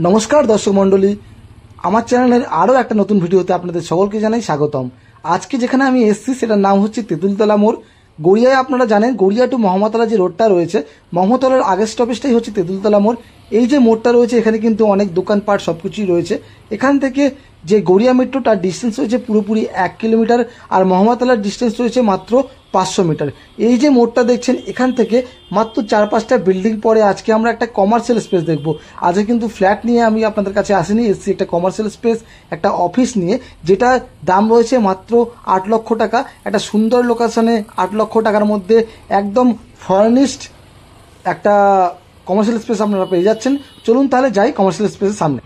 নমস্কার দর্শক মণ্ডলী, আমার চ্যানেলের আরও একটা নতুন ভিডিওতে আপনাদের সকলকে জানাই স্বাগতম। আজকে যেখানে আমি এসেছি সেটার নাম হচ্ছে তেঁতুলতলা মোড়। গড়িয়ায় আপনারা জানেন গড়িয়া টু মহমতলা যে রোডটা রয়েছে, মহমতলার আগের স্টপেজটাই হচ্ছে তেঁতুলতলা মোড়। এই যে মোড়টা রয়েছে এখানে কিন্তু অনেক দোকানপাট সব কিছুই রয়েছে। এখান থেকে যে গড়িয়া মেট্রো তার ডিস্টেন্স রয়েছে পুরোপুরি 1 কিলোমিটার, আর মহমতলার ডিস্টেন্স রয়েছে মাত্র 500 মিটার। এই যে মোড়টা দেখছেন এখান থেকে মাত্র 4-5টা বিল্ডিং পরে আজকে আমরা একটা কমার্শিয়াল স্পেস দেখব। আজকে কিন্তু ফ্ল্যাট নিয়ে আমি আপনাদের কাছে আসিনি, এসেছি একটা কমার্শিয়াল স্পেস, একটা অফিস নিয়ে, যেটা দাম রয়েছে মাত্র 8 লক্ষ টাকা। একটা সুন্দর লোকেশনে 8 লক্ষ টাকার মধ্যে একদম ফার্নিশড একটা কমার্শিয়াল স্পেস আপনারা পেয়ে যাচ্ছেন। চলুন তাহলে যাই কমার্শিয়াল স্পেসের সামনে।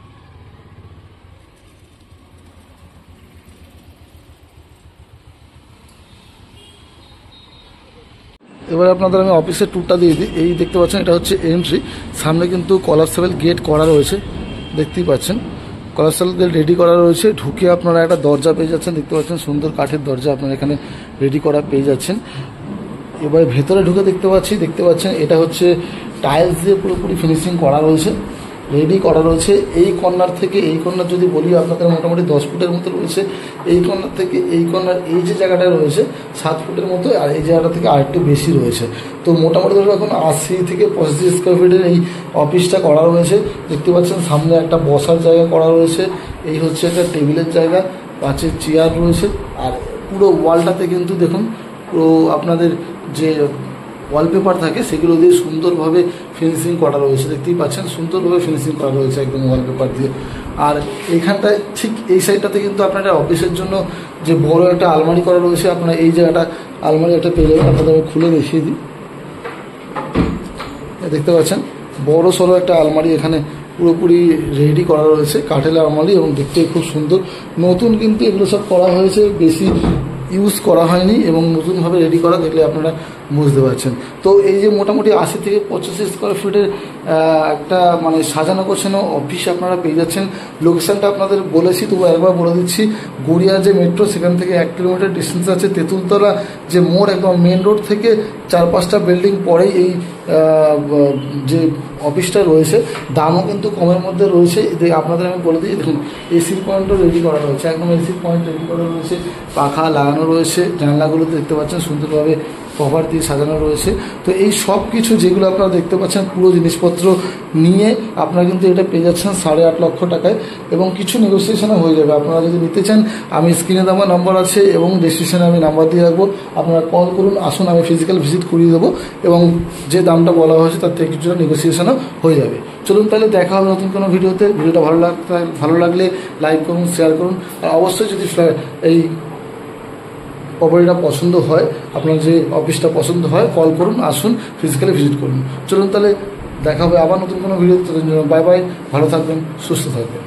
এবার আপনাদের আমি অফিসের ট্যুরটা দিয়ে দিই। এই দেখতে পাচ্ছেন এটা হচ্ছে এন্ট্রি, সামনে কিন্তু কলাপসেবল গেট করা রয়েছে, দেখতেই পাচ্ছেন কলাপসেবল গেট রেডি করা রয়েছে। ঢুকে আপনারা একটা দরজা পেয়ে যাচ্ছেন, দেখতে পাচ্ছেন সুন্দর কাঠের দরজা আপনারা এখানে রেডি করা পেয়ে যাচ্ছেন। এবার ভেতরে ঢুকে দেখতে পাচ্ছেন এটা হচ্ছে টাইলস দিয়ে পুরোপুরি ফিনিশিং করা রয়েছে, রেডি করা রয়েছে। এই কর্নার থেকে এই কর্নার যদি বলি আপনাদের মোটামুটি 10 ফুটের মতো রয়েছে। এই কর্নার থেকে এই কর্নার এই যে জায়গাটা রয়েছে 7 ফুটের মতো, আর এই জায়গাটা থেকে আরেকটু বেশি রয়েছে। তো মোটামুটি ধরো এখন 80 থেকে 85 স্কোয়ার ফিটের এই অফিসটা করা রয়েছে। দেখতে পাচ্ছেন সামনে একটা বসার জায়গা করা রয়েছে, এই হচ্ছে একটা টেবিলের জায়গা, পাশে চেয়ার রয়েছে। আর পুরো ওয়ালটাতে কিন্তু দেখুন পুরো আপনাদের যে ওয়ালপেপার থাকে সেগুলো দিয়ে সুন্দরভাবে ফিনিশিং করা রয়েছে, দেখতেই পাচ্ছেন সুন্দরভাবে ফিনিশিং করা রয়েছে একদম ওয়ালপেপার দিয়ে। আর এইখানটায় ঠিক এই সাইডটাতে কিন্তু আপনার অফিসের জন্য যে বড় একটা আলমারি করা রয়েছে, আপনার এই জায়গাটা আলমারি একটা পেয়ে যাবেন। আপনাদের আমি খুলে দেখিয়ে দিই, দেখতে পাচ্ছেন বড় সড়ো একটা আলমারি এখানে পুরোপুরি রেডি করা রয়েছে, কাঠের আলমারি, এবং দেখতে খুব সুন্দর। নতুন কিন্তু এগুলো সব করা হয়েছে, বেশি ইউজ করা হয়নি এবং নতুনভাবে রেডি করা, দেখলে আপনারা বুঝতে পারছেন। তো এই যে মোটামুটি 80 থেকে 85 স্কোয়ার ফিটের একটা মানে সাজানো গোছানো অফিস আপনারা পেয়ে যাচ্ছেন। লোকেশানটা আপনাদের বলেছি, তবু একবার বলে দিচ্ছি। গড়িয়া যে মেট্রো সেখান থেকে 1 কিলোমিটার ডিস্টেন্স আছে। তেঁতুলতলা যে মোড় একদম মেন রোড থেকে 4-5টা বিল্ডিং পরেই এই যে অফিসটা রয়েছে। দামও কিন্তু কমের মধ্যে রয়েছে। আপনাদের আমি বলে দিই, দেখুন এসির পয়েন্টও রেডি করা রয়েছে, একদম এসির পয়েন্ট রেডি করা রয়েছে, পাখা লাগানো রয়েছে, জানলাগুলো দেখতে পাচ্ছেন সুন্দরভাবে কভার দিয়ে সাজানো রয়েছে। তো এই সব কিছু যেগুলো আপনারা দেখতে পাচ্ছেন পুরো জিনিসপত্র নিয়ে আপনারা কিন্তু এটা পেয়ে যাচ্ছেন 8.5 লক্ষ টাকায়, এবং কিছু নেগোসিয়েশনও হয়ে যাবে। আপনারা যদি নিতে চান আমি স্ক্রিনে দেওয়া নাম্বার আছে এবং ডেসক্রিপশনে আমি নাম্বার দিয়ে রাখবো, আপনারা কল করুন, আসুন, আমি ফিজিক্যাল ভিজিট করিয়ে দেবো, এবং যে দামটা বলা হয়েছে তার থেকে কিছুটা নেগোসিয়েশনও হয়ে যাবে। চলুন তাহলে দেখা হবে নতুন কোনো ভিডিওতে। ভিডিওটা ভালো লাগলে লাইক করুন, শেয়ার করুন, আর অবশ্যই যদি এই প্রপার্টিটা পছন্দ হয়, আপনার যে অফিসটা পছন্দ হয়, কল করুন, আসুন, ফিজিক্যালি ভিজিট করুন। চলুন তাহলে দেখা হবে আবার নতুন কোনো ভিডিও। বাই বাই, ভালো থাকবেন, সুস্থ থাকবেন।